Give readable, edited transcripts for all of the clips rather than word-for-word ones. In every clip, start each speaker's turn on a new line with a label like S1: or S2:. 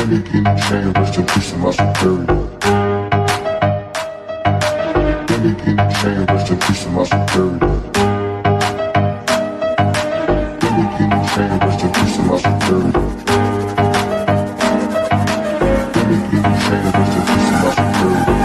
S1: Lamborghini chain, rest in peace to my superior. Lamborghini chain, rest in peace to my superior. Lamborghini chain, rest in peace to my superior. Lamborghini chain, rest in peace to my superior.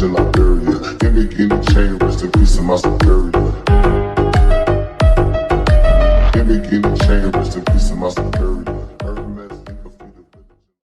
S1: Superior. Lamborghini chain, rest in peace to my superior.